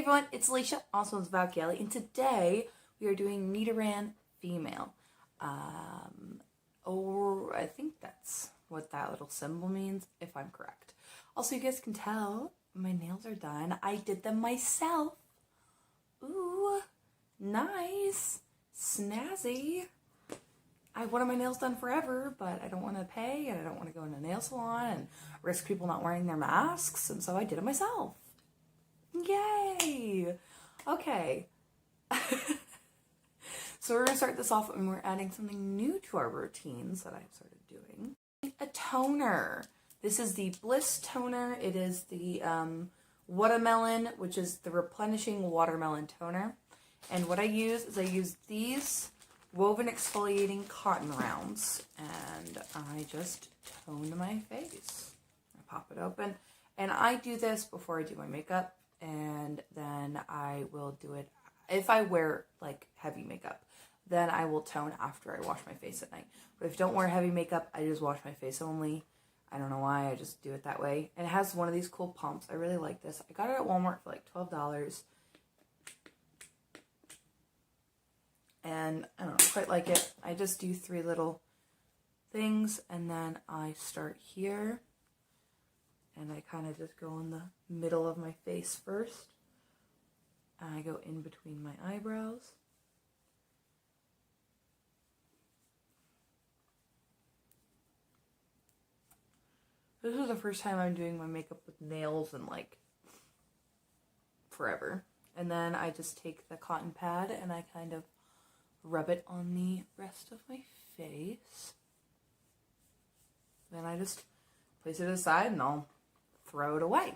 Hey everyone, it's Alicia, also known as Val Galley, and today we are doing Nidoran female. Or I think that's what that little symbol means, if I'm correct. Also, you guys can tell my nails are done. I did them myself. Ooh, nice, snazzy. I wanted my nails done forever, but I don't want to pay, and I don't want to go in a nail salon and risk people not wearing their masks, and so I did it myself. Yay! Okay. So we're going to start this off and we're adding something new to our routines that I've started doing. A toner. This is the Bliss toner. It is the watermelon, which is the replenishing watermelon toner. And what I use is these woven exfoliating cotton rounds and I just tone my face. I pop it open and I do this before I do my makeup. And then I will do it, if I wear like heavy makeup, then I will tone after I wash my face at night. But if I don't wear heavy makeup, I just wash my face only. I don't know why, I just do it that way. And it has one of these cool pumps. I really like this. I got it at Walmart for like $12. And I don't know, quite like it. I just do 3 little things and then I start here. And I kind of just go in the middle of my face first. And I go in between my eyebrows. This is the first time I'm doing my makeup with nails in like forever. And then I just take the cotton pad and I kind of rub it on the rest of my face. Then I just place it aside and I'll throw it away.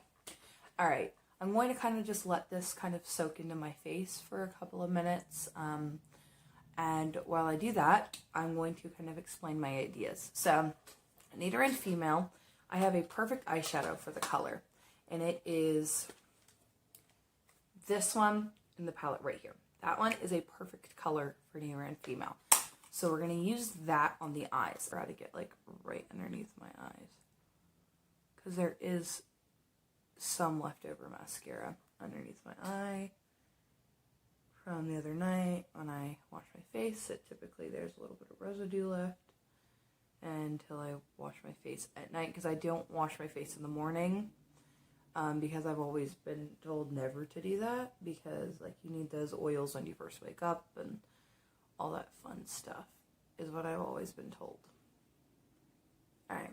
All right, I'm going to kind of just let this kind of soak into my face for a couple of minutes. And while I do that, I'm going to kind of explain my ideas. So, Nidoran female, I have a perfect eyeshadow for the color. And it is this one in the palette right here. That one is a perfect color for Nidoran female. So we're going to use that on the eyes. I try to get like right underneath my eyes, because there is some leftover mascara underneath my eye from the other night when I wash my face. Typically there's a little bit of residue left until I wash my face at night, because I don't wash my face in the morning, because I've always been told never to do that, because like you need those oils when you first wake up and all that fun stuff is what I've always been told. Alright,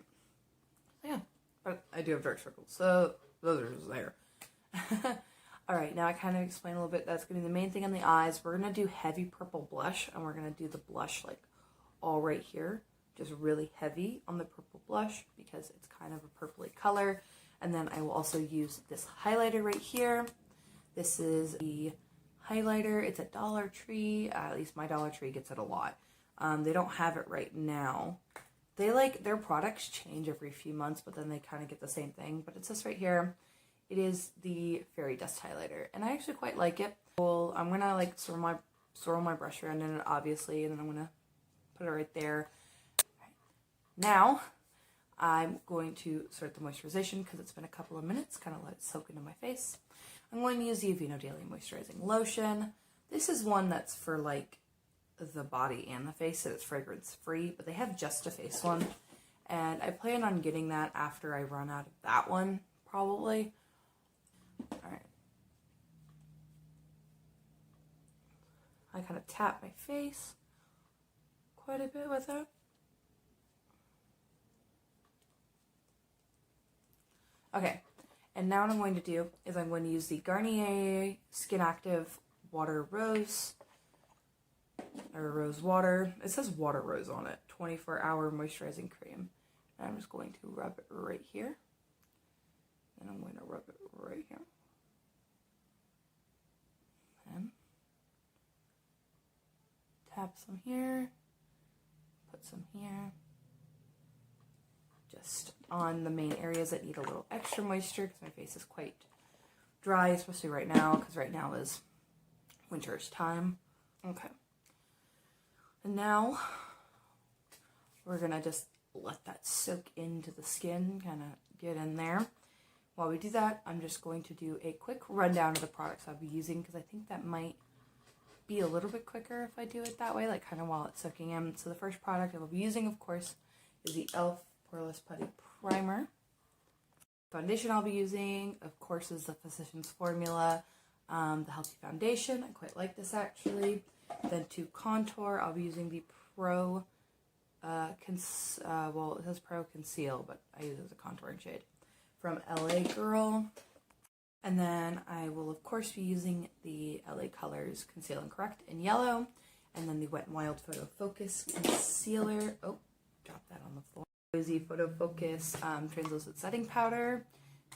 yeah. But I do have dark circles, so those are just there. Alright, now I kind of explain a little bit. That's going to be the main thing on the eyes. We're going to do heavy purple blush, and we're going to do the blush like all right here. Just really heavy on the purple blush because it's kind of a purpley color. And then I will also use this highlighter right here. This is the highlighter. It's at Dollar Tree. At least my Dollar Tree gets it a lot. They don't have it right now. They like, their products change every few months, but then they kind of get the same thing. But it's this right here. It is the Fairy Dust highlighter, and I actually quite like it. Well, I'm gonna like swirl my brush around in it, obviously, and then I'm gonna put it right there. Right. Now, I'm going to start the moisturization because it's been a couple of minutes. Kind of let it soak into my face. I'm going to use the Aveeno Daily Moisturizing Lotion. This is one that's for like the body and the face, so it's fragrance free, but they have just a face one, and I plan on getting that after I run out of that one, probably. Alright. I kind of tap my face quite a bit with it. Okay, and now what I'm going to do is I'm going to use the Garnier Skin Active Water Rose, or Rose Water. It says Water Rose on it. 24-hour moisturizing cream. And I'm just going to rub it right here. And I'm going to rub it right here. And tap some here. Put some here. Just on the main areas that need a little extra moisture, because my face is quite dry, especially right now, because right now is winter's time. Okay. And now we're going to just let that soak into the skin, kind of get in there. while we do that, I'm just going to do a quick rundown of the products I'll be using, because I think that might be a little bit quicker if I do it that way, like kind of while it's soaking in. So the first product I will be using, of course, is the e.l.f. Poreless Putty Primer. Foundation I'll be using, of course, is the Physicians Formula, the Healthy Foundation. I quite like this, actually. Then to contour, I'll be using the Pro, well, it says Pro Conceal, but I use it as a contouring shade, from LA Girl. And then I will, of course, be using the LA Colors Conceal and Correct in yellow. And then the Wet n Wild Photo Focus Concealer. Oh, dropped that on the floor. Cozy Photo Focus Translucent Setting Powder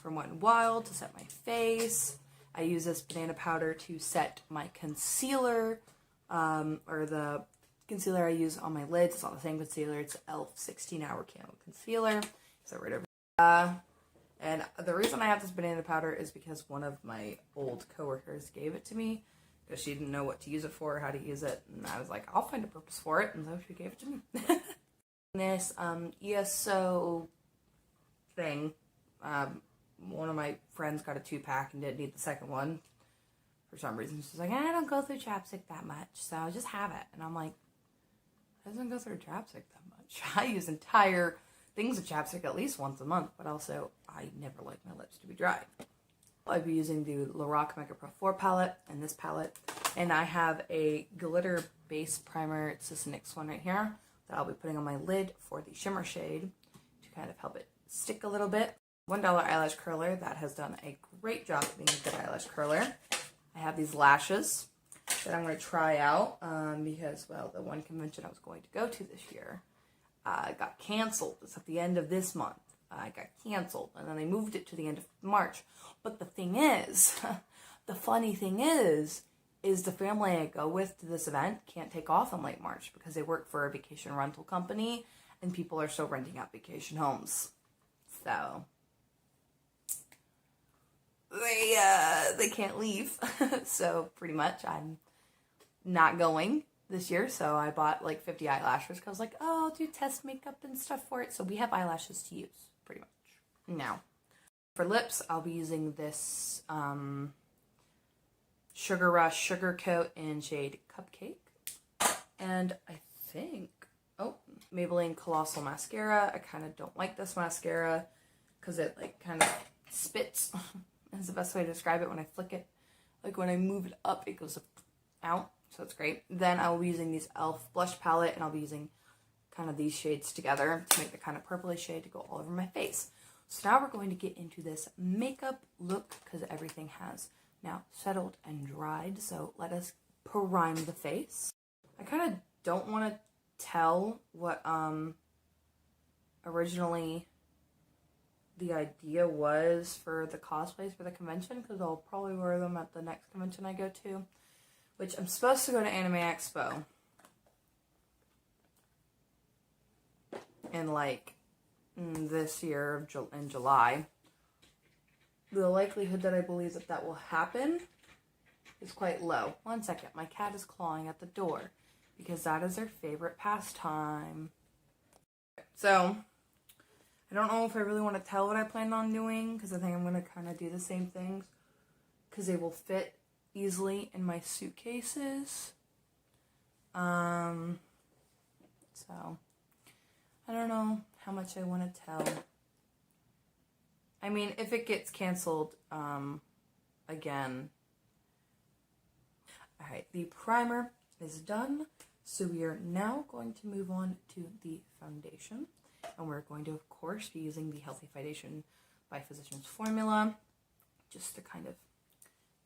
from Wet n Wild to set my face. I use this banana powder to set my concealer, or the concealer I use on my lids. It's not the same concealer. It's e.l.f. 16-Hour Camo Concealer. So right over and the reason I have this banana powder is because one of my old coworkers gave it to me because she didn't know what to use it for or how to use it. And I was like, I'll find a purpose for it. And so she gave it to me. This ESO thing, one of my friends got a 2-pack and didn't need the second one for some reason. She's like, I don't go through chapstick that much, so I'll just have it. And I'm like, it doesn't go through chapstick that much. I use entire things of chapstick at least once a month, but also I never like my lips to be dry. I'll be using the Lorac Mega Pro 4 palette and this palette, and I have a glitter base primer. It's this NYX one right here that I'll be putting on my lid for the shimmer shade to kind of help it stick a little bit. $1 eyelash curler that has done a great job of being a good eyelash curler. I have these lashes that I'm going to try out because, well, the one convention I was going to go to this year got canceled. It's at the end of this month. It got canceled, and then they moved it to the end of March. But the thing is, the funny thing is the family I go with to this event can't take off in late March because they work for a vacation rental company, and people are still renting out vacation homes. So they can't leave. So pretty much I'm not going this year. So I bought like 50 eyelashes because I was like, oh, I'll do test makeup and stuff for it. So we have eyelashes to use pretty much. Now for lips, I'll be using this Sugar Rush Sugar Coat in shade Cupcake. And I think, oh, Maybelline Colossal Mascara. I kind of don't like this mascara because it like kind of spits. Is the best way to describe it. When I flick it, like when I move it up, it goes out. So it's great. Then I will be using this e.l.f. blush palette, and I'll be using kind of these shades together to make the kind of purplish shade to go all over my face. So now we're going to get into this makeup look because everything has now settled and dried. So let us prime the face. I kind of don't want to tell what originally the idea was for the cosplays for the convention, because I'll probably wear them at the next convention I go to, which I'm supposed to go to Anime Expo in like this year in July. The likelihood that I believe that will happen is quite low. One second, my cat is clawing at the door because that is their favorite pastime. So I don't know if I really want to tell what I plan on doing because I think I'm going to kind of do the same things because they will fit easily in my suitcases. So I don't know how much I want to tell. I mean, if it gets canceled again. Alright, the primer is done. So we are now going to move on to the foundation. And we're going to, of course, be using the Healthy Foundation by Physicians Formula just to kind of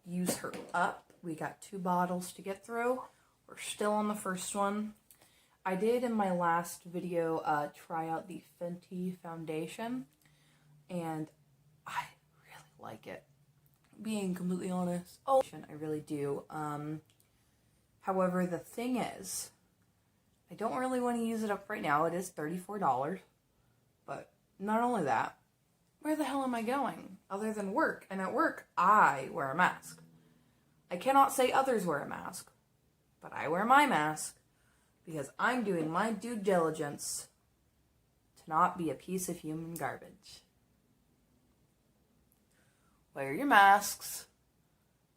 use her up. We got 2 bottles to get through. We're still on the first one. I did in my last video try out the Fenty foundation, and I really like it. Being completely honest, I really do. However, the thing is, I don't really want to use it up right now. It is $34. But not only that, where the hell am I going other than work? And at work, I wear a mask. I cannot say others wear a mask, but I wear my mask because I'm doing my due diligence to not be a piece of human garbage. wear your masks,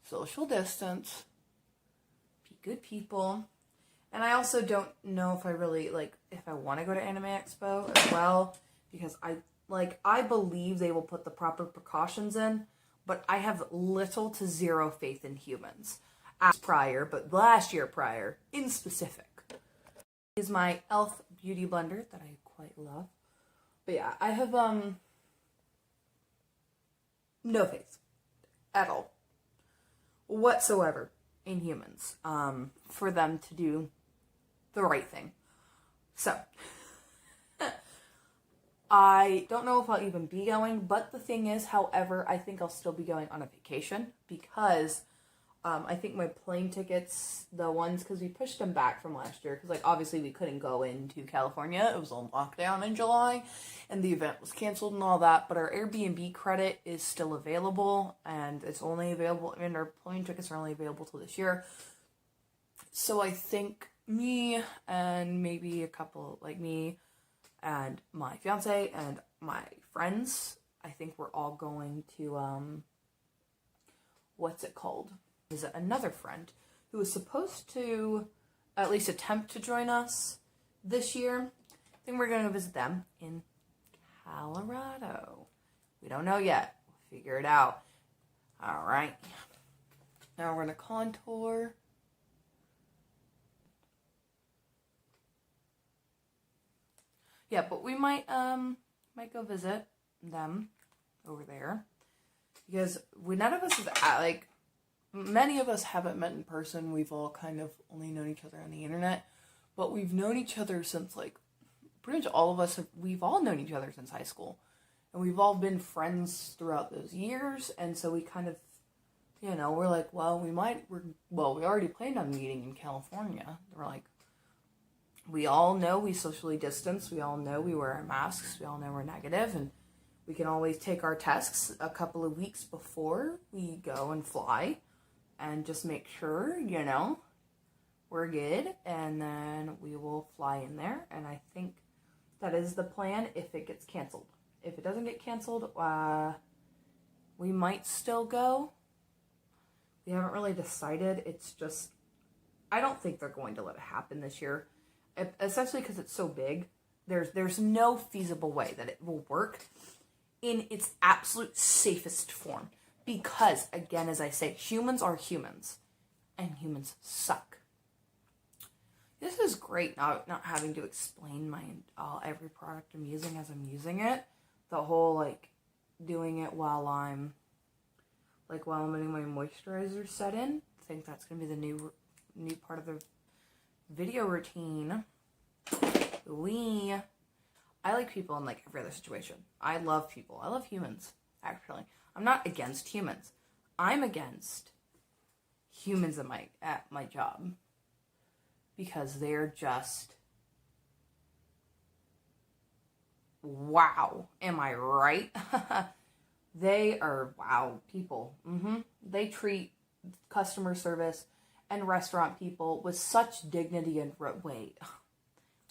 social distance, be good people. And I also don't know if I really, like, if I want to go to Anime Expo as well, because I believe they will put the proper precautions in, but I have little to zero faith in humans. As prior, but last year prior, in specific, is my e.l.f. beauty blender that I quite love. But yeah, I have, no faith at all whatsoever in humans, for them to do the right thing. So, I don't know if I'll even be going, but the thing is, however, I think I'll still be going on a vacation because I think my plane tickets, the ones, because we pushed them back from last year, because, like, obviously we couldn't go into California. It was on lockdown in July, and the event was canceled and all that, but our Airbnb credit is still available, and it's only available, and our plane tickets are only available till this year. So I think me and maybe a couple, like me and my fiance and my friends, I think we're all going to, what's it called? Visit another friend who was supposed to at least attempt to join us this year. I think we're going to visit them in Colorado. We don't know yet. We'll figure it out. All right. Now we're going to contour. Yeah, but we might go visit them over there because none of us have, many of us haven't met in person. We've all kind of only known each other on the internet, but we've known each other since, pretty much all of us we've all known each other since high school, and we've all been friends throughout those years, and so we kind of, we're like, well, we already planned on meeting in California. We're like, we all know we socially distance, we all know we wear our masks, we all know we're negative, and we can always take our tests a couple of weeks before we go and fly, and just make sure, we're good, and then we will fly in there, and I think that is the plan if it gets canceled. If it doesn't get canceled, we might still go. We haven't really decided. It's just, I don't think they're going to let it happen this year, especially because it's so big. There's no feasible way that it will work in its absolute safest form. Because, again, as I say, humans are humans. And humans suck. This is great not having to explain every product I'm using as I'm using it. The whole, doing it while I'm letting my moisturizer set in. I think that's going to be the new part of the video routine. I like people in every other situation. I love people. I love humans, actually. I'm not against humans. I'm against humans at my job. Because they're just, wow. Am I right? They are, wow, people. They treat customer service and restaurant people with such dignity and wait.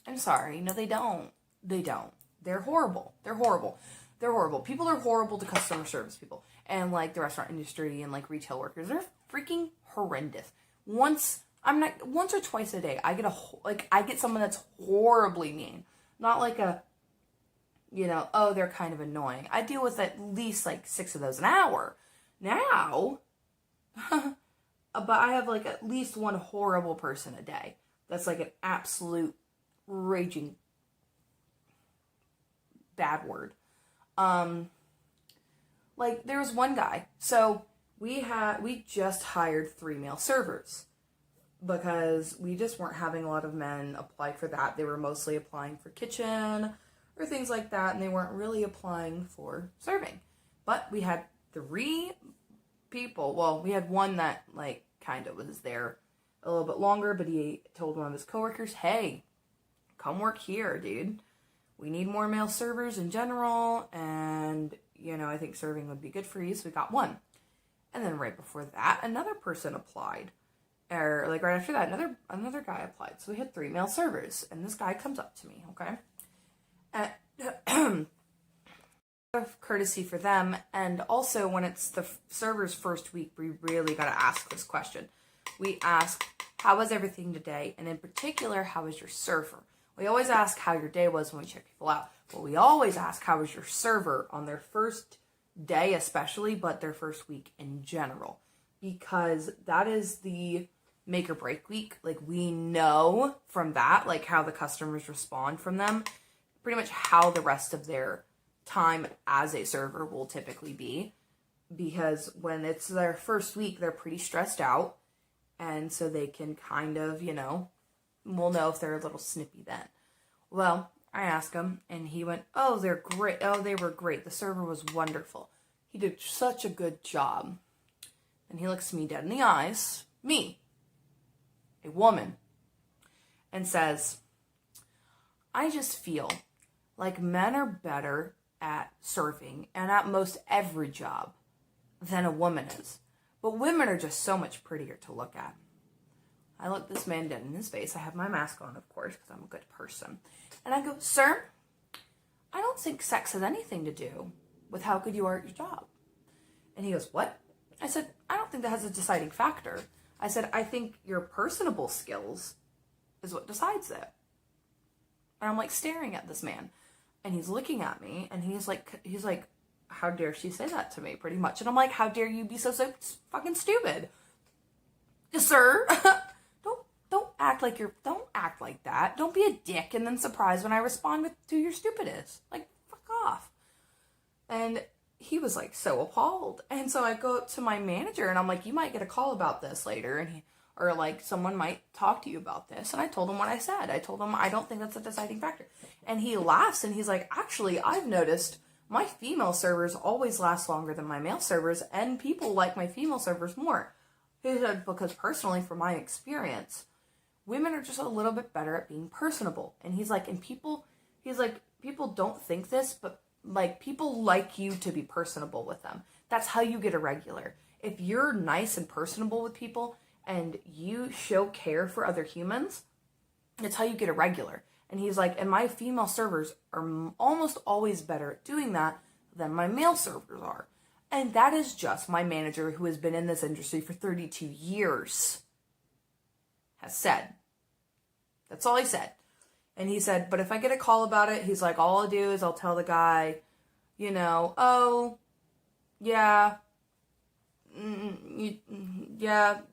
I'm sorry. No, they don't. They don't. They're horrible. They're horrible. They're horrible. People are horrible to customer service people. And, the restaurant industry and, retail workers. They're freaking horrendous. Once or twice a day, I get someone that's horribly mean. Not oh, they're kind of annoying. I deal with at least, 6 of those an hour. Now, but I have, at least one horrible person a day. That's, an absolute raging bad word. There was one guy. So we just hired 3 male servers because we just weren't having a lot of men apply for that. They were mostly applying for kitchen or things like that, and they weren't really applying for serving. But we had 3 people. Well, we had one that kind of was there a little bit longer, but he told one of his coworkers, "Hey, come work here, dude. We need more male servers in general, and, I think serving would be good for you," so we got one. And then right before that, another person applied. Or, right after that, another guy applied. So we had 3 male servers, and this guy comes up to me, okay? And courtesy for them. And also when it's the server's first week, we really got to ask this question. We ask, how was everything today? And in particular, how was your server? We always ask how your day was when we check people out, but we always ask how was your server on their first day especially, but their first week in general, because that is the make or break week. Like, we know from that, like, how the customers respond from them, pretty much how the rest of their time as a server will typically be, because when it's their first week, they're pretty stressed out, and so they can kind of, we'll know if they're a little snippy then. Well, I asked him, and he went, oh, they're great. Oh, they were great. The server was wonderful. He did such a good job. And he looks me dead in the eyes, me, a woman, and says, I just feel like men are better at surfing and at most every job than a woman is. But women are just so much prettier to look at. I look this man dead in his face. I have my mask on, of course, because I'm a good person. And I go, sir, I don't think sex has anything to do with how good you are at your job. And he goes, what? I said, I don't think that has a deciding factor. I said, I think your personable skills is what decides it. And I'm like staring at this man. And he's looking at me, and he's like, how dare she say that to me, pretty much. And I'm like, how dare you be so fucking stupid? Sir, don't act like that. Don't be a dick and then surprise when I respond with, to your stupidest. Like, fuck off. And he was like so appalled. And so I go up to my manager and I'm like, you might get a call about this later. And or like someone might talk to you about this. And I told him what I said. I told him, I don't think that's a deciding factor. And he laughs and he's like, actually, I've noticed my female servers always last longer than my male servers, and people like my female servers more. He said, because personally, from my experience, women are just a little bit better at being personable. And he's like, people don't think this, but like, people like you to be personable with them. That's how you get a regular. If you're nice and personable with people and you show care for other humans, that's how you get a regular. And he's like, and my female servers are almost always better at doing that than my male servers are. And that is just my manager, who has been in this industry for 32 years, has said. That's all he said. And he said, but if I get a call about it, he's like, all I'll do is I'll tell the guy, oh, yeah,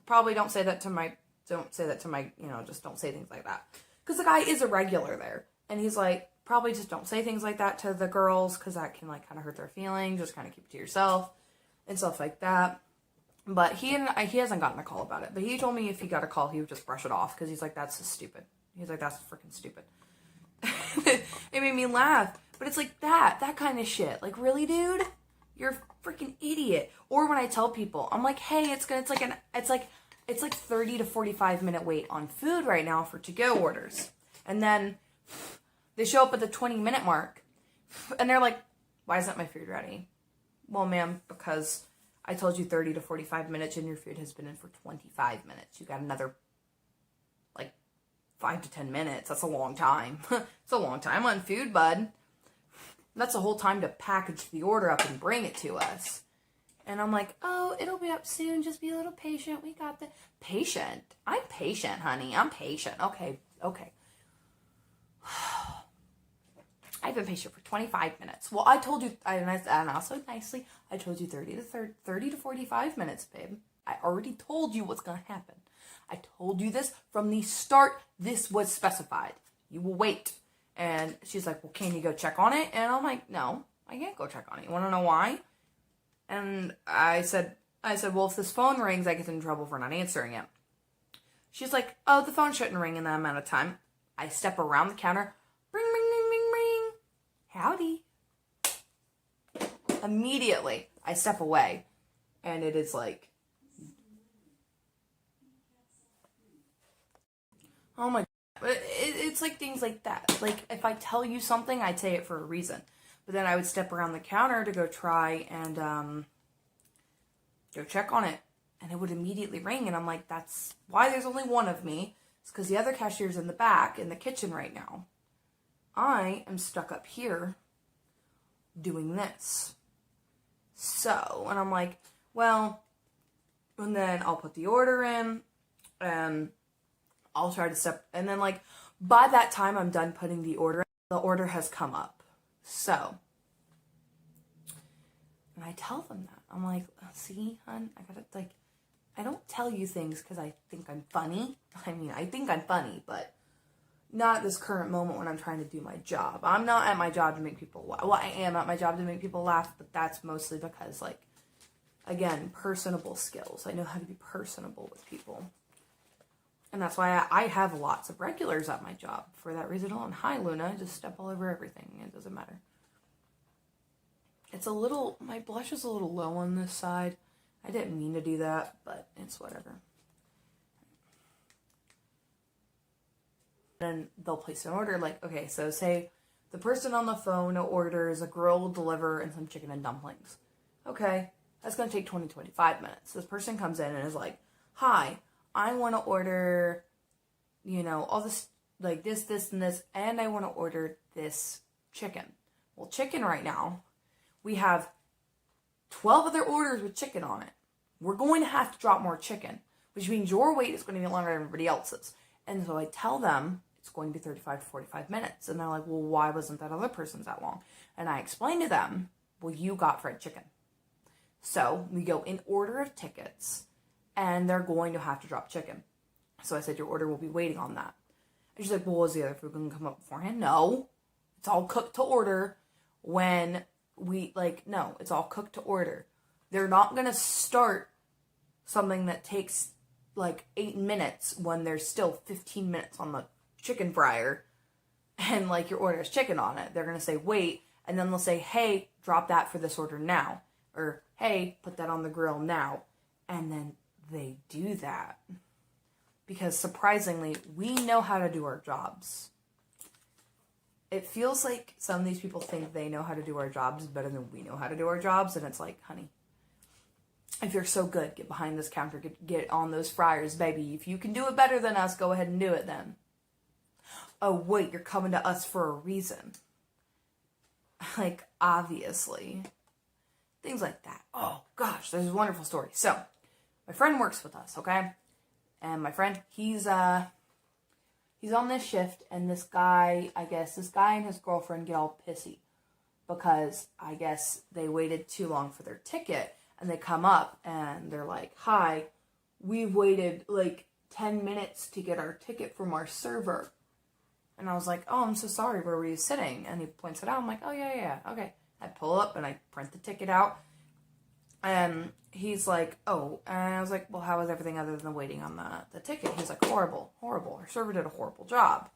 probably don't say that to my, just don't say things like that. Because the guy is a regular there. And he's like, probably just don't say things like that to the girls, because that can like kind of hurt their feelings. Just kind of keep it to yourself and stuff like that. But he hasn't gotten a call about it. But he told me if he got a call, he would just brush it off, because he's like, that's just stupid. He's like, that's freaking stupid. It made me laugh. But it's like that kind of shit. Like, really, dude? You're a freaking idiot. Or when I tell people, I'm like, hey, it's like 30 to 45 minute wait on food right now for to-go orders. And then they show up at the 20-minute mark, and they're like, why isn't my food ready? Well, ma'am, because I told you 30 to 45 minutes and your food has been in for 25 minutes. You got another, 5 to 10 minutes. That's a long time. It's a long time on food, bud. That's a whole time to package the order up and bring it to us. And I'm like, oh, it'll be up soon. Just be a little patient. We got the patient. I'm patient, honey. I'm patient. Okay. I've been patient for 25 minutes. Well, I told you, and also nicely, I told you 30 to 45 minutes, babe. I already told you what's going to happen. I told you this from the start. This was specified. You will wait. And she's like, well, can you go check on it? And I'm like, no, I can't go check on it. You want to know why? And I said, well, if this phone rings, I get in trouble for not answering it. She's like, oh, the phone shouldn't ring in that amount of time. I step around the counter. Ring, ring, ring, ring, ring. Howdy. Immediately, I step away. And it is like, oh my God. It's like things like that. Like, if I tell you something, I'd say it for a reason. But then I would step around the counter to go try and go check on it. And it would immediately ring. And I'm like, that's why there's only one of me. It's because the other cashier's in the back in the kitchen right now. I am stuck up here doing this. So, and I'm like, well, and then I'll put the order in, and I'll try to step, and then like, by that time I'm done putting the order in, the order has come up. So, and I tell them that. I'm like, see, hon, I gotta, like, I don't tell you things because I think I'm funny. I mean, I think I'm funny, but not at this current moment when I'm trying to do my job. I'm not at my job to make people laugh. Well, I am at my job to make people laugh, but that's mostly because, like, again, personable skills. I know how to be personable with people. And that's why I have lots of regulars at my job. For that reason alone. Hi, Luna. I just step all over everything. It doesn't matter. It's a little, my blush is a little low on this side. I didn't mean to do that, but it's whatever. Then they'll place an order, like, okay, so say the person on the phone orders a grill, deliver, and some chicken and dumplings. Okay, that's going to take 25 minutes. This person comes in and is like, hi, I want to order, you know, all this, like this, and this, and I want to order this chicken. Well, chicken right now, we have 12 other orders with chicken on it. We're going to have to drop more chicken, which means your wait is going to be longer than everybody else's. And so I tell them it's going to be 35 to 45 minutes. And they're like, well, why wasn't that other person's that long? And I explain to them, well, you got fried chicken. So we go in order of tickets, and they're going to have to drop chicken. So I said, your order will be waiting on that. And she's like, well, is the other food going to come up beforehand? No. It's all cooked to order when we, like, no, it's all cooked to order. They're not going to start something that takes like 8 minutes when there's still 15 minutes on the chicken fryer and like your order is chicken on it. They're going to say, wait, and then they'll say, hey, drop that for this order now. Or, hey, put that on the grill now. And then they do that. Because surprisingly, we know how to do our jobs. It feels like some of these people think they know how to do our jobs better than we know how to do our jobs. And it's like, honey, if you're so good, get behind this counter, get on those fryers, baby. If you can do it better than us, go ahead and do it then. Oh, wait, you're coming to us for a reason. Like, obviously. Things like that. Oh, gosh, there's a wonderful story. So, my friend works with us, okay? And my friend, he's on this shift, and this guy and his girlfriend get all pissy because I guess they waited too long for their ticket, and they come up and they're like, hi, we've waited like 10 minutes to get our ticket from our server. And I was like, oh, I'm so sorry, where were you sitting? And he points it out. I'm like, oh, yeah, okay. I pull up and I print the ticket out, and he's like, oh, and I was like, well, how was everything other than waiting on the ticket? He's like, horrible. Our server did a horrible job.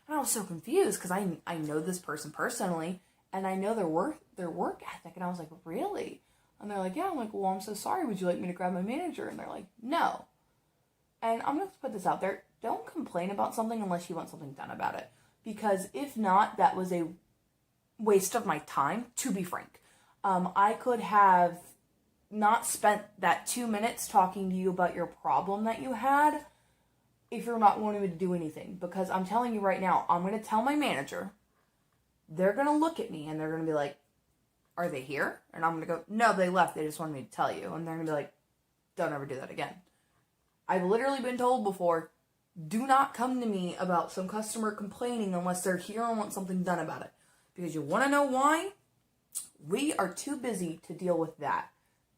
And I was so confused because I know this person personally, and I know their work ethic. And I was like, really? And they're like, yeah. I'm like, well, I'm so sorry. Would you like me to grab my manager? And they're like, no. And I'm going to put this out there. Don't complain about something unless you want something done about it. Because if not, that was a waste of my time, to be frank. I could have not spent that 2 minutes talking to you about your problem that you had if you're not wanting me to do anything. Because I'm telling you right now, I'm going to tell my manager. They're going to look at me and they're going to be like, are they here? And I'm going to go, no, they left. They just wanted me to tell you. And they're going to be like, don't ever do that again. I've literally been told before, do not come to me about some customer complaining unless they're here and want something done about it. Because you want to know why? We are too busy to deal with that.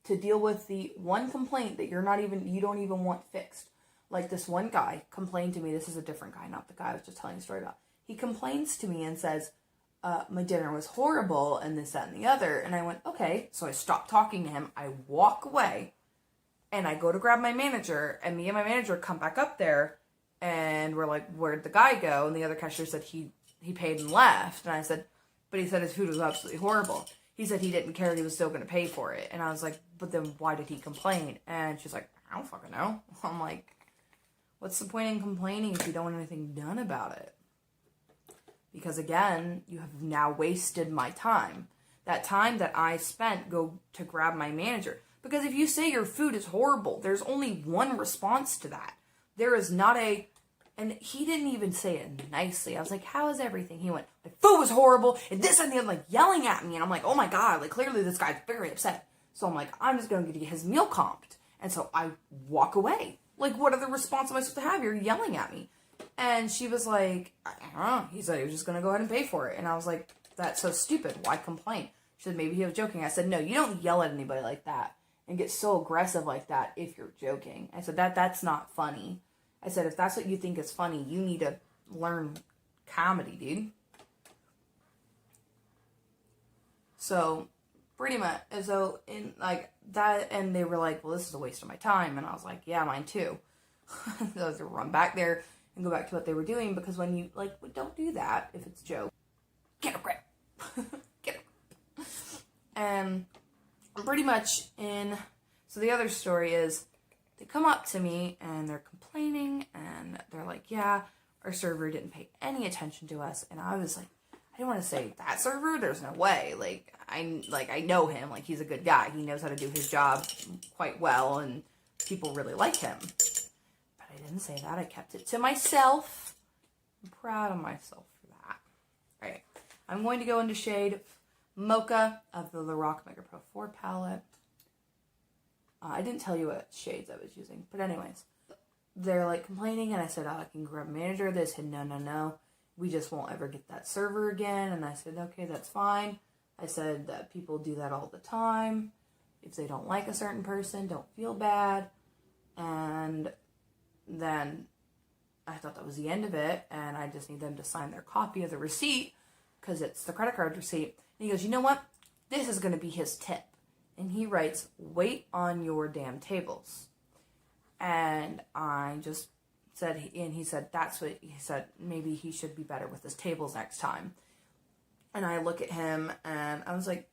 To deal with the one complaint that you don't even want fixed. Like this one guy complained to me. This is a different guy, not the guy I was just telling a story about. He complains to me and says, my dinner was horrible and this, that, and the other. And I went, okay. So I stopped talking to him. I walk away and I go to grab my manager, and me and my manager come back up there and we're like, where'd the guy go? And the other cashier said he paid and left. And I said, but he said his food was absolutely horrible. He said he didn't care and he was still going to pay for it. And I was like, but then why did he complain? And she's like, I don't fucking know. I'm like, what's the point in complaining if you don't want anything done about it? Because again, you have now wasted my time. That time that I spent go to grab my manager. Because if you say your food is horrible, there's only one response to that. There is not a, And he didn't even say it nicely. I was like, how is everything? He went, my food was horrible, and this and the other, like, yelling at me. And I'm like, oh my God, like, clearly this guy's very upset. So I'm like, I'm just going to get his meal comped. And so I walk away. Like, what other response am I supposed to have? You're yelling at me. And she was like, I don't know. He said he was just going to go ahead and pay for it. And I was like, that's so stupid. Why complain? She said, maybe he was joking. I said, no, you don't yell at anybody like that and get so aggressive like that if you're joking. I said, that's not funny. I said, if that's what you think is funny, you need to learn comedy, dude. So, pretty much, so, in, like, that, and they were like, well, this is a waste of my time, and I was like, yeah, mine too. So I was to run back there and go back to what they were doing, because when you, like, don't do that if it's a joke. Get a grip. Get a grip. And pretty much so the other story is, they come up to me and they're complaining and they're like, yeah, our server didn't pay any attention to us. And I was like, I didn't want to say that server. There's no way. I know him. Like, he's a good guy. He knows how to do his job quite well and people really like him. But I didn't say that. I kept it to myself. I'm proud of myself for that. All right. I'm going to go into shade Mocha of the Lorac Mega Pro 4 palette. I didn't tell you what shades I was using. But anyways, they're like complaining. And I said, I can grab manager. They said, no. We just won't ever get that server again. And I said, okay, that's fine. I said that people do that all the time. If they don't like a certain person, don't feel bad. And then I thought that was the end of it. And I just need them to sign their copy of the receipt because it's the credit card receipt. And he goes, you know what? This is going to be his tip. And he writes, wait on your damn tables. And I just said, and he said, that's what he said, maybe he should be better with his tables next time. And I look at him and I was like,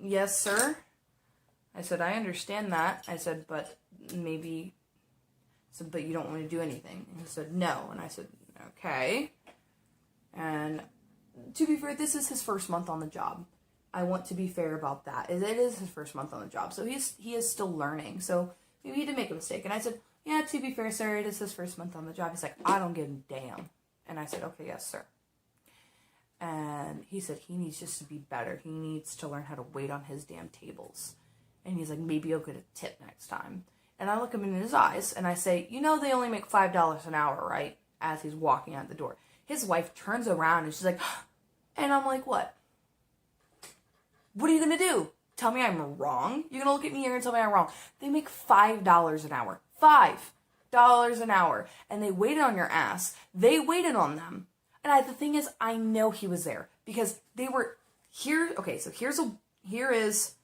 yes, sir. I said, I understand that. I said, but maybe, but you don't want to do anything. And he said, no. And I said, okay. And to be fair, this is his first month on the job. I want to be fair about that. It is his first month on the job, so he is still learning. So maybe he did make a mistake. And I said, yeah, to be fair, sir, it is his first month on the job. He's like, I don't give a damn. And I said, okay, yes, sir. And he said he needs just to be better. He needs to learn how to wait on his damn tables. And he's like, maybe you'll get a tip next time. And I look him in his eyes and I say, you know they only make $5 an hour, right? As he's walking out the door. His wife turns around and she's like, and I'm like, what? What are you going to do? Tell me I'm wrong? You're going to look at me here and tell me I'm wrong. They make $5 an hour. $5 an hour. And they waited on your ass. They waited on them. And the thing is, I know he was there. Because they were here. Okay, so here is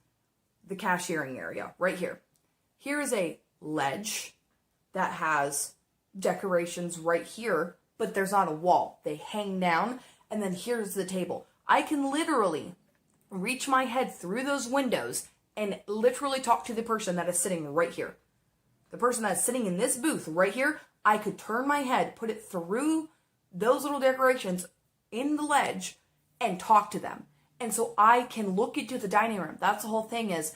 the cashiering area. Right here. Here is a ledge that has decorations right here. But there's not a wall. They hang down. And then here's the table. I can literally reach my head through those windows and literally talk to the person that is sitting right here. The person that's sitting in this booth right here, I could turn my head, put it through those little decorations in the ledge and talk to them. And so I can look into the dining room. That's the whole thing is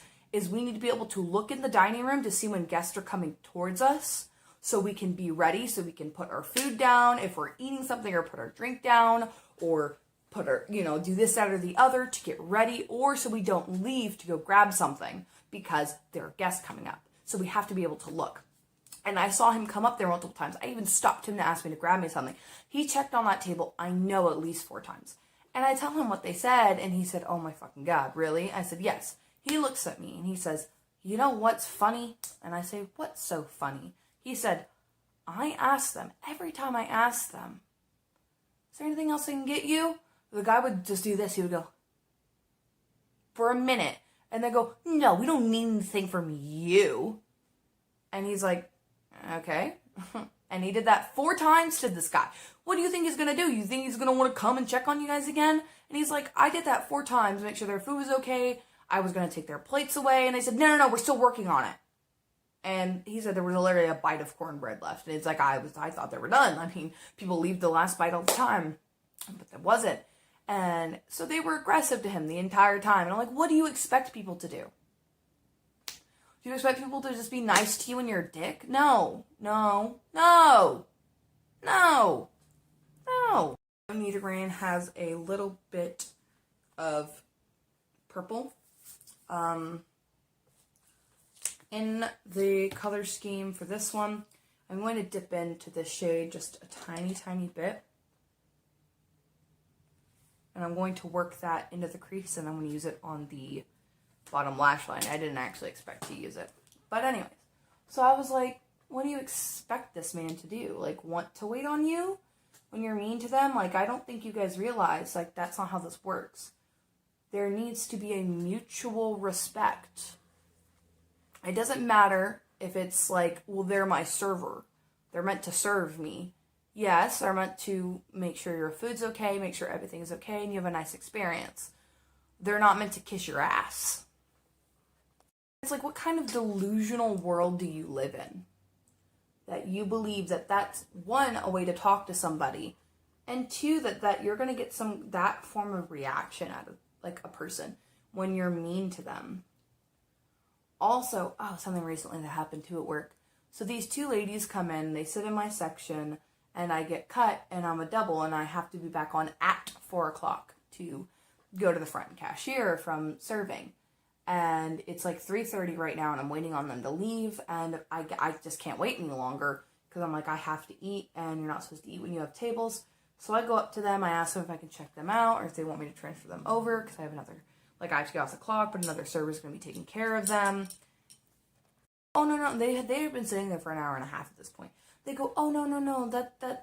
we need to be able to look in the dining room to see when guests are coming towards us so we can be ready, so we can put our food down if we're eating something or put our drink down or put our, do this, that, or the other to get ready, or so we don't leave to go grab something because there are guests coming up. So we have to be able to look. And I saw him come up there multiple times. I even stopped him to ask me to grab me something. He checked on that table, I know, at least 4 times. And I tell him what they said, and he said, oh my fucking God, really? I said, yes. He looks at me and he says, you know what's funny? And I say, what's so funny? He said, I asked them, every time I asked them, is there anything else I can get you? The guy would just do this. He would go for a minute and then go, no, we don't need anything from you. And he's like, okay. And he did that 4 times to this guy. What do you think he's going to do? You think he's going to want to come and check on you guys again? And he's like, I did that 4 times to make sure their food was okay. I was going to take their plates away. And they said, no, we're still working on it. And he said there was literally a bite of cornbread left. And it's like, I thought they were done. I mean, people leave the last bite all the time. But there wasn't. And so they were aggressive to him the entire time. And I'm like, what do you expect people to do? Do you expect people to just be nice to you when you're a dick? No. No! No! Nidoran has a little bit of purple in the color scheme for this one. I'm going to dip into this shade just a tiny, tiny bit. And I'm going to work that into the crease, and I'm going to use it on the bottom lash line. I didn't actually expect to use it. But anyways, so I was like, what do you expect this man to do? Like, want to wait on you when you're mean to them? Like, I don't think you guys realize, like, that's not how this works. There needs to be a mutual respect. It doesn't matter if it's like, well, they're my server. They're meant to serve me. Yes, they're meant to make sure your food's okay, make sure everything's okay, and you have a nice experience. They're not meant to kiss your ass. It's like, what kind of delusional world do you live in? That you believe that that's, one, a way to talk to somebody, and two, that you're going to get that form of reaction out of, like, a person when you're mean to them. Also, something recently that happened too at work. So these two ladies come in, they sit in my section, and I get cut, and I'm a double, and I have to be back on at 4 o'clock to go to the front cashier from serving. And it's like 3:30 right now, and I'm waiting on them to leave, and I just can't wait any longer, because I'm like, I have to eat, and you're not supposed to eat when you have tables. So I go up to them, I ask them if I can check them out, or if they want me to transfer them over, because I have another, like, I have to get off the clock, but another server's going to be taking care of them. Oh, no, they had been sitting there for an hour and a half at this point. They go, oh, no,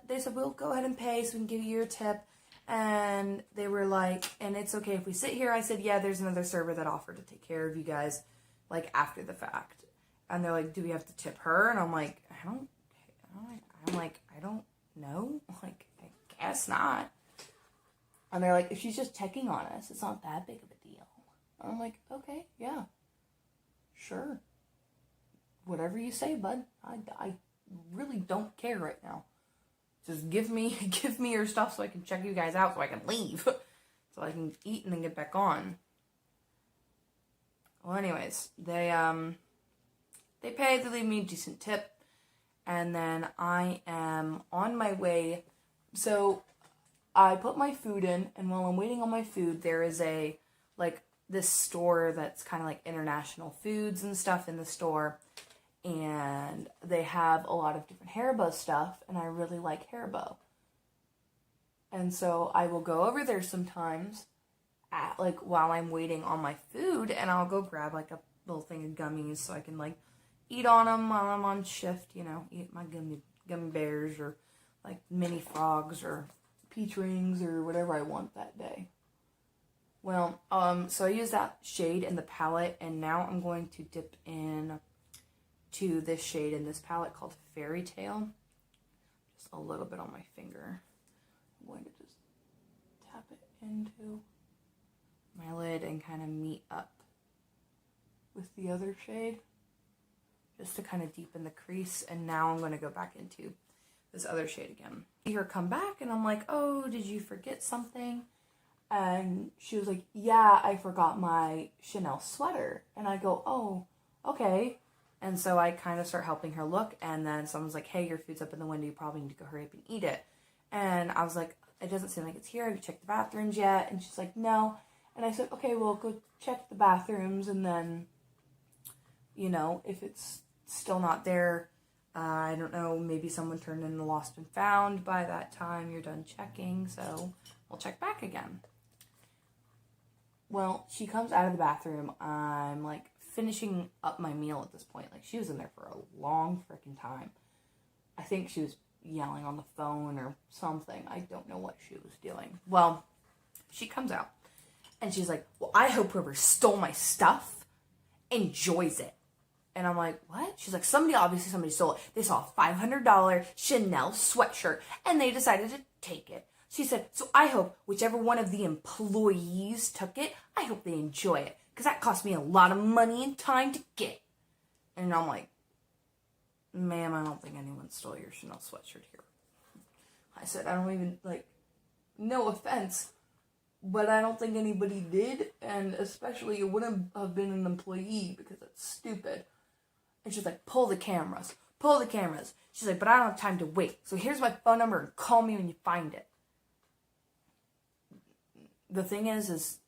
they said, we'll go ahead and pay so we can give you your tip. And they were like, and it's okay if we sit here. I said, yeah, there's another server that offered to take care of you guys, like, after the fact. And they're like, do we have to tip her? And I'm like, I don't know. Like, I guess not. And they're like, if she's just checking on us, it's not that big of a deal. And I'm like, okay, yeah, sure. Whatever you say, bud. I really don't care right now. Just give me your stuff so I can check you guys out so I can leave. So I can eat and then get back on. Well, anyways, they pay, they leave me a decent tip. And then I am on my way. So I put my food in, and while I'm waiting on my food, there is this store that's kind of like international foods and stuff in the store. And they have a lot of different Haribo stuff, and I really like Haribo. And so I will go over there sometimes while I'm waiting on my food, and I'll go grab like a little thing of gummies so I can like eat on them while I'm on shift, eat my gummy bears or like mini frogs or peach rings or whatever I want that day. Well, so I use that shade in the palette, and now I'm going to dip in to this shade in this palette called Fairy Tale. Just a little bit on my finger. I'm going to just tap it into my lid and kind of meet up with the other shade, just to kind of deepen the crease. And now I'm going to go back into this other shade again. I see her come back, and I'm like, oh, did you forget something? And she was like, yeah, I forgot my Chanel sweater. And I go, oh, okay. And so I kind of start helping her look, and then someone's like, hey, your food's up in the window, you probably need to go hurry up and eat it. And I was like, it doesn't seem like it's here, have you checked the bathrooms yet? And she's like, no. And I said, okay, well, go check the bathrooms, and then, if it's still not there, I don't know, maybe someone turned in the lost and found by that time you're done checking, so we'll check back again. Well, she comes out of the bathroom, I'm like, finishing up my meal at this point. Like, she was in there for a long freaking time. I think she was yelling on the phone or something. I don't know what she was doing. Well, she comes out, and she's like, well, I hope whoever stole my stuff enjoys it. And I'm like, what? She's like, somebody stole it. They saw a $500 Chanel sweatshirt, and they decided to take it. She said, so I hope whichever one of the employees took it, I hope they enjoy it, because that cost me a lot of money and time to get. And I'm like, ma'am, I don't think anyone stole your Chanel sweatshirt here. I said, I don't even, no offense, but I don't think anybody did, and especially it wouldn't have been an employee, because that's stupid. And she's like, pull the cameras. pull the cameras. She's like, but I don't have time to wait. So here's my phone number and call me when you find it. The thing is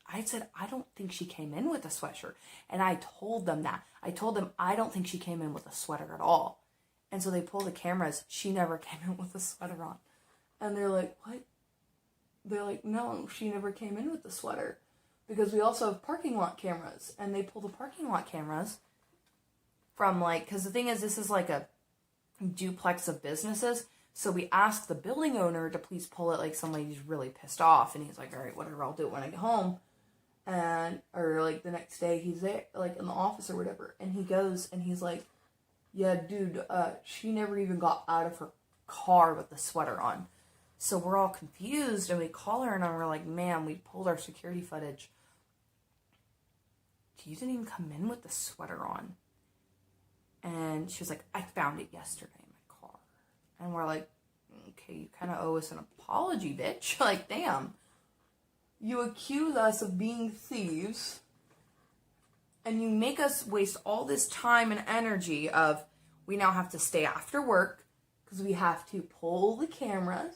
I said, I don't think she came in with a sweatshirt. And I told them that. I told them, I don't think she came in with a sweater at all. And so they pull the cameras. She never came in with a sweater on. And they're like, what? They're like, no, she never came in with the sweater. Because we also have parking lot cameras. And they pull the parking lot cameras from like, because the thing is, this is like a duplex of businesses. So we asked the building owner to please pull it like somebody's really pissed off. And he's like, all right, whatever, I'll do it when I get home. And, or like the next day he's there, like in the office or whatever. And he goes and he's like, yeah, dude, she never even got out of her car with the sweater on. So we're all confused and we call her and we're like, ma'am, we pulled our security footage. You didn't even come in with the sweater on. And she was like, I found it yesterday in my car. And we're like, okay, you kind of owe us an apology, bitch. Like, damn. You accuse us of being thieves. And you make us waste all this time and energy of, we now have to stay after work because we have to pull the cameras.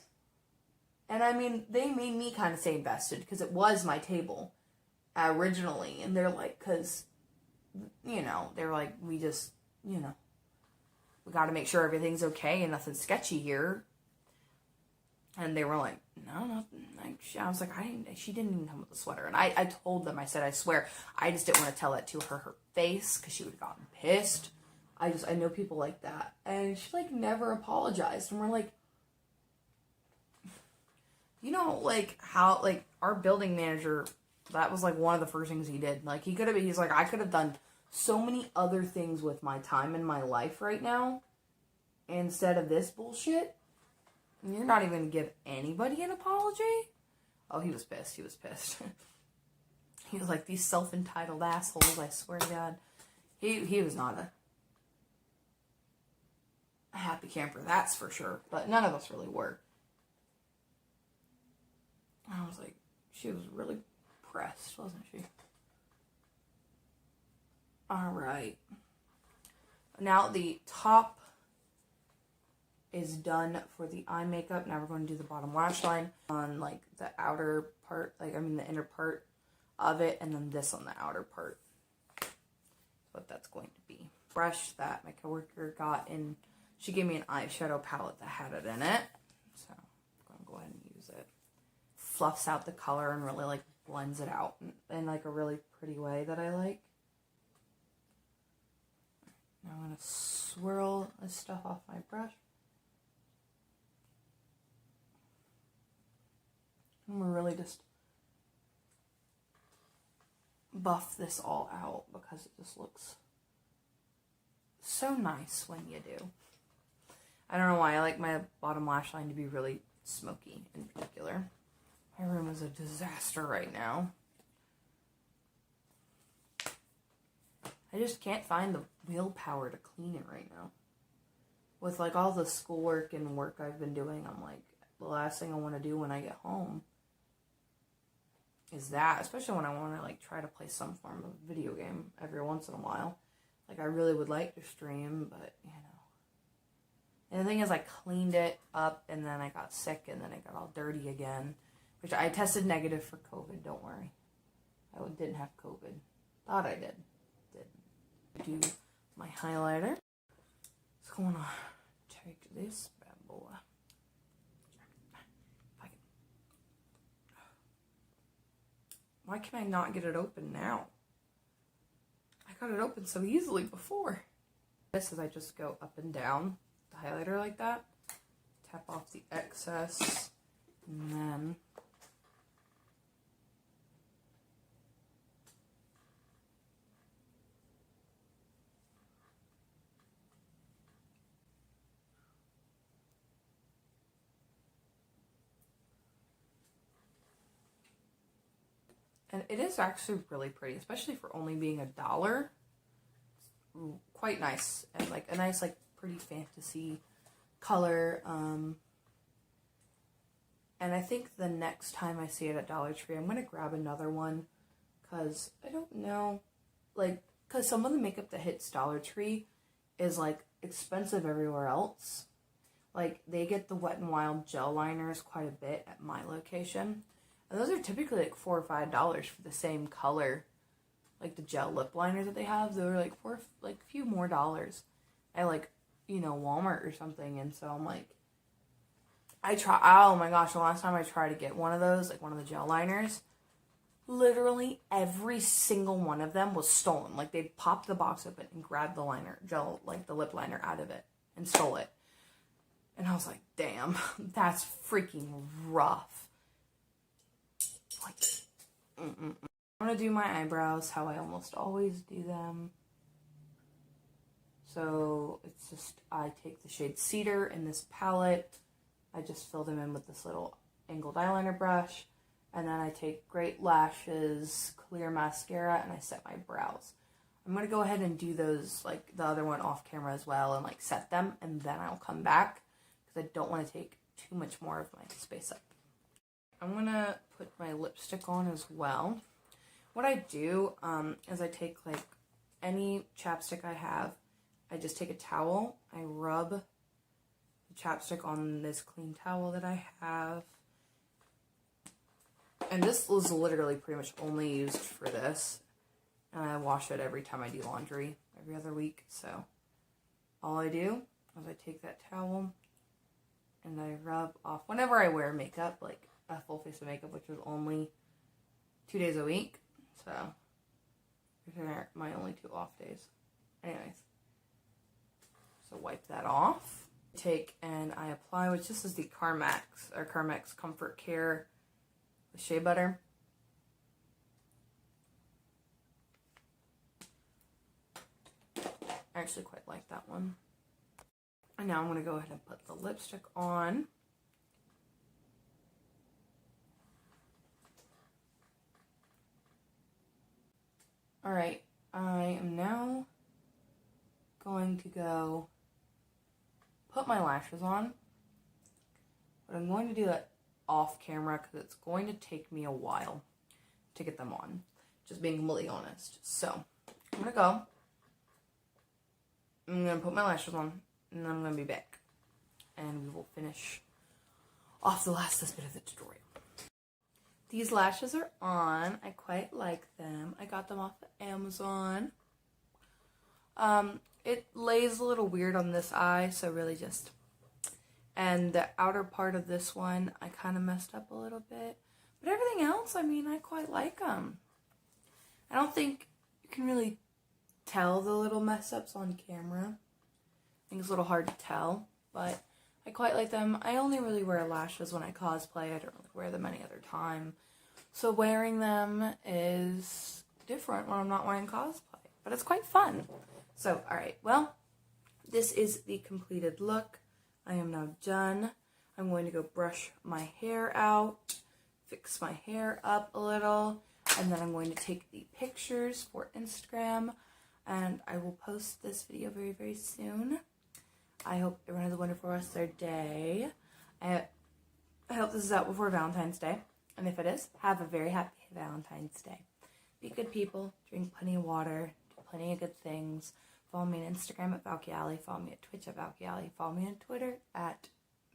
And I mean, they made me kind of stay invested because it was my table originally. And they're like, because, you know, they're like, we just, you know, we got to make sure everything's okay and nothing's sketchy here. And they were like, no, nothing. I was like, she didn't even come with a sweater. And I told them, I said, I swear, I just didn't want to tell that to her face because she would have gotten pissed. I know people like that. And she like never apologized. And we're like, you know, like how, like our building manager, that was like one of the first things he did. Like he's like, I could have done so many other things with my time in my life right now instead of this bullshit. You're not even going to give anybody an apology? Oh, he was pissed. He was pissed. He was like, these self-entitled assholes, I swear to God. He was not a happy camper, that's for sure. But none of us really were. I was like, she was really pressed, wasn't she? Alright. Now the top is done for the eye makeup. Now we're going to do the bottom lash line on like the outer part, the inner part of it, and then this on the outer part. That's what that's going to be. Brush that my coworker got in, she gave me an eyeshadow palette that had it in it. So I'm going to go ahead and use it. Fluffs out the color and really like blends it out in like a really pretty way that I like. Now I'm going to swirl this stuff off my brush. And we're really just buff this all out because it just looks so nice when you do. I don't know why I like my bottom lash line to be really smoky in particular. My room is a disaster right now. I just can't find the willpower to clean it right now. With like all the schoolwork and work I've been doing, I'm like, the last thing I want to do when I get home is that, especially when I want to like try to play some form of video game every once in a while. Like I really would like to stream, but you know. And the thing is, I cleaned it up and then I got sick and then it got all dirty again, which I tested negative for COVID. Don't worry, I didn't have COVID. Thought I did. Didn't. Do my highlighter. What's going on? Take this bad boy. Why can I not get it open now? I got it open so easily before. This is I just go up and down the highlighter like that. Tap off the excess. And then and it is actually really pretty, especially for only being $1. Quite nice. And like a nice, like, pretty fantasy color. And I think the next time I see it at Dollar Tree, I'm going to grab another one. Because I don't know. Like, because some of the makeup that hits Dollar Tree is like expensive everywhere else. Like, they get the Wet n Wild gel liners quite a bit at my location. And those are typically like $4 or $5 for the same color. Like the gel lip liners that they have, they're like a few more dollars at like, you know, Walmart or something. And so I'm like, oh my gosh, the last time I tried to get one of those, like one of the gel liners, literally every single one of them was stolen. Like, they popped the box open and grabbed the the lip liner out of it and stole it. And I was like, damn, that's freaking rough. Like, I'm gonna do my eyebrows how I almost always do them. So it's just, I take the shade Cedar in this palette. I just fill them in with this little angled eyeliner brush. And then I take Great Lashes clear mascara and I set my brows. I'm going to go ahead and do those, like the other one, off camera as well, and like set them, and then I'll come back because I don't want to take too much more of my space up. I'm going to put my lipstick on as well. What I do is I take like any chapstick I have, I just take a towel, I rub the chapstick on this clean towel that I have. And this was literally pretty much only used for this. And I wash it every time I do laundry, every other week. So all I do is I take that towel and I rub off whenever I wear makeup, like a full face of makeup, which is only 2 days a week. So these are my only 2 off days. Anyways, so wipe that off. Take and I apply, which this is the Carmex Comfort Care shea butter. I actually quite like that one. And now I'm going to go ahead and put the lipstick on. Alright, I am now going to go put my lashes on. But I'm going to do it off camera because it's going to take me a while to get them on. Just being completely honest. So, I'm going to go. I'm going to put my lashes on, and then I'm going to be back. And we will finish off this bit of the tutorial. These lashes are on. I quite like them. I got them off of Amazon. It lays a little weird on this eye, so really just... And the outer part of this one, I kind of messed up a little bit. But everything else, I mean, I quite like them. I don't think you can really tell the little mess ups on camera. I think it's a little hard to tell, but I quite like them. I only really wear lashes when I cosplay. I don't really wear them any other time. So wearing them is different when I'm not wearing cosplay. But it's quite fun. So, alright, well, this is the completed look. I am now done. I'm going to go brush my hair out, fix my hair up a little, and then I'm going to take the pictures for Instagram, and I will post this video very, very soon. I hope everyone has a wonderful rest of their day. I hope this is out before Valentine's Day, and if it is, have a very happy Valentine's Day. Be good people, drink plenty of water, do plenty of good things. Follow me on Instagram at Valkyali. Follow me at Twitch at Valkyali. Follow me on Twitter at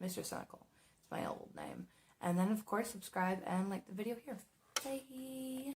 Mr. Cynical. It's my old name. And then, of course, subscribe and like the video here. Bye!